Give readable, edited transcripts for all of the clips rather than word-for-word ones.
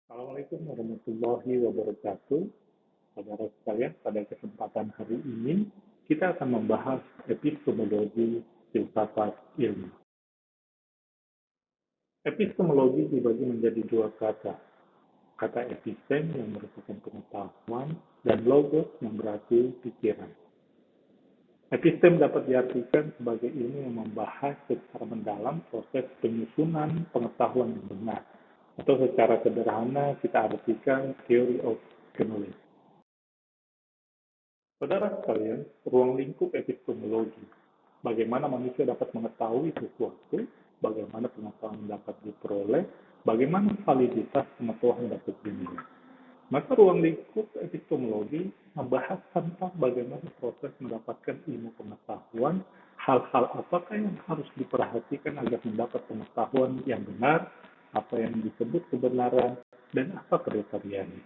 Assalamualaikum warahmatullahi wabarakatuh. Saudara sekalian, pada kesempatan hari ini kita akan membahas epistemologi filsafat ilmu. Epistemologi dibagi menjadi dua kata. Kata epistem yang merupakan pengetahuan dan logos yang berarti pikiran. Epistem dapat diartikan sebagai ilmu yang membahas secara mendalam proses penyusunan pengetahuan yang benar. Atau secara sederhana kita artikan theory of knowledge. Saudara sekalian, ruang lingkup epistemologi. Bagaimana manusia dapat mengetahui sesuatu, bagaimana pengetahuan dapat diperoleh, bagaimana validitas pengetahuan dapat dinilai. Maka ruang lingkup epistemologi membahas tentang bagaimana proses mendapatkan ilmu pengetahuan, hal-hal apakah yang harus diperhatikan agar mendapat pengetahuan yang benar, apa yang disebut kebenaran, dan apa kriterianya.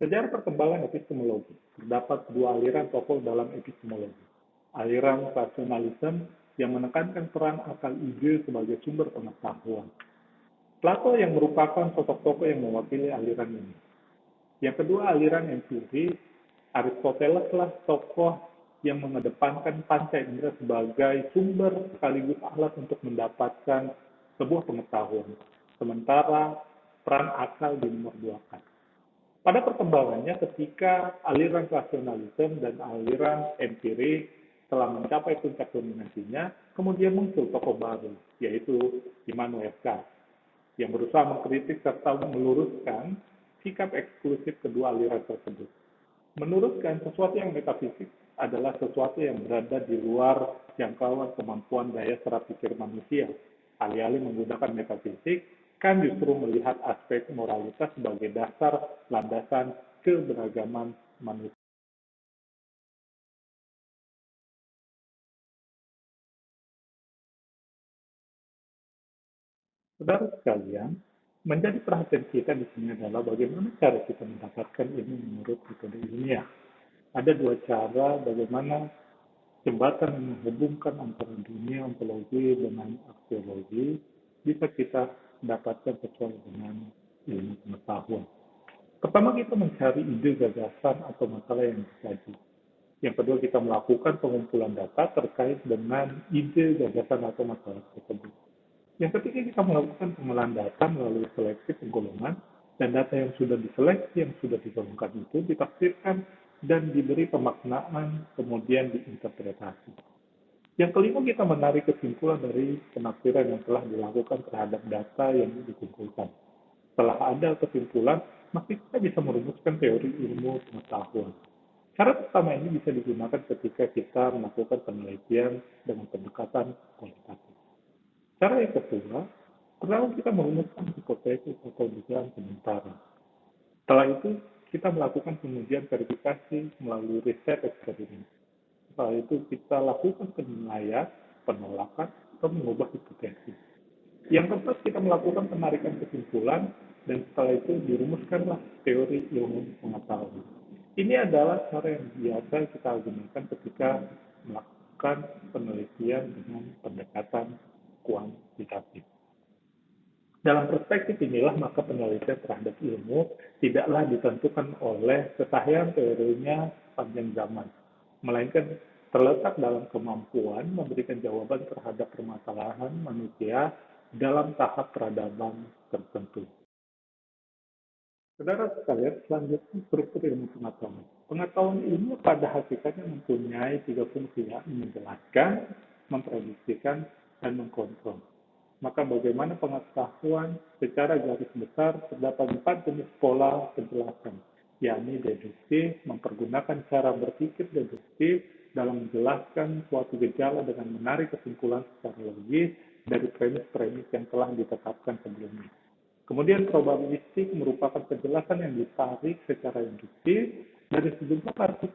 Sejarah perkembangan epistemologi. Terdapat dua aliran tokoh dalam epistemologi. Aliran rasionalisme yang menekankan peran akal ide sebagai sumber pengetahuan. Plato yang merupakan sosok tokoh yang mewakili aliran ini. Yang kedua, aliran empiris. Aristoteles lah tokoh yang mengedepankan panca indera sebagai sumber sekaligus alat untuk mendapatkan sebuah pengetahuan. Sementara peran akal dinomorduakan. Pada perkembangannya ketika aliran rasionalisme dan aliran empiris telah mencapai puncak dominasinya, kemudian muncul tokoh baru, yaitu Immanuel Kant, yang berusaha mengkritik serta meluruskan sikap eksklusif kedua aliran tersebut. Menurut Kant, sesuatu yang metafisik adalah sesuatu yang berada di luar jangkauan kemampuan daya serap pikir manusia. Alih-alih menggunakan metafisik, Kant justru melihat aspek moralitas sebagai dasar landasan keberagaman manusia. Saudara sekalian, menjadi perhatian kita di sini adalah bagaimana cara kita mendapatkan ilmu menurut metode ilmiah. Ada dua cara bagaimana jembatan yang menghubungkan antara dunia ontologi dengan aksiologi bisa kita dapatkan sesuai dengan ilmu pengetahuan. Pertama, kita mencari ide, gagasan, atau masalah yang dikaji. Yang kedua, kita melakukan pengumpulan data terkait dengan ide, gagasan, atau masalah tersebut. Yang ketiga, kita melakukan pengolahan data melalui seleksi penggolongan, dan data yang sudah diseleksi, yang sudah digolongkan itu ditafsirkan dan diberi pemaknaan, kemudian diinterpretasi. Yang kelima, kita menarik kesimpulan dari penafsiran yang telah dilakukan terhadap data yang dikumpulkan. Setelah ada kesimpulan, maka kita bisa merumuskan teori ilmu pengetahuan. Cara pertama ini bisa digunakan ketika kita melakukan penelitian dengan pendekatan kualitatif. Cara yang kedua, pertama kita merumuskan hipotesis atau dugaan sementara. Setelah itu, kita melakukan pengujian verifikasi melalui riset eksperimen. Setelah itu, kita lakukan penilaian, penolakan, atau mengubah hipotesis. Yang keempat, kita melakukan penarikan kesimpulan, dan setelah itu dirumuskanlah teori ilmu pengetahuan. Ini adalah cara yang biasa kita gunakan ketika melakukan penelitian dengan pendekatan kuantitatif. Dalam perspektif inilah maka penelitian terhadap ilmu tidaklah ditentukan oleh ketahian teorinya panjang zaman, melainkan terletak dalam kemampuan memberikan jawaban terhadap permasalahan manusia dalam tahap peradaban tertentu. Saudara sekalian, selanjutnya struktur ilmu pengetahuan. Pengetahuan ilmu pada hakikatnya mempunyai tiga fungsi, ya, menjelaskan, memprediksikan, dan mengkontrol. Maka bagaimana pengetahuan secara garis besar terdapat 4 jenis pola penjelasan, yakni deduktif, mempergunakan cara berpikir deduktif dalam menjelaskan suatu gejala dengan menarik kesimpulan secara logis dari premis-premis yang telah ditetapkan sebelumnya. Kemudian probabilistik merupakan penjelasan yang ditarik secara induktif dari sejumlah arti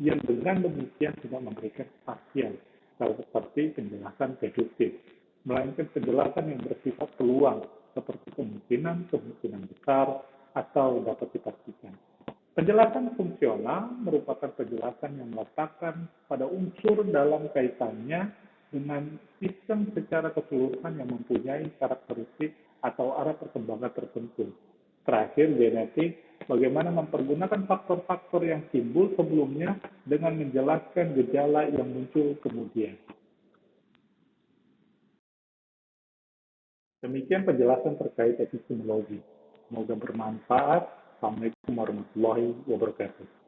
yang dengan demikian tidak memberikan kepastian, seperti penjelasan deduktif, melainkan penjelasan yang bersifat peluang, seperti kemungkinan besar, atau dapat dipastikan. Penjelasan fungsional merupakan penjelasan yang meletakkan pada unsur dalam kaitannya dengan sistem secara keseluruhan yang mempunyai karakteristik atau arah perkembangan tertentu. Terakhir, genetik, bagaimana mempergunakan faktor-faktor yang timbul sebelumnya dengan menjelaskan gejala yang muncul kemudian. Demikian penjelasan terkait epistemologi. Semoga bermanfaat. Assalamualaikum warahmatullahi wabarakatuh.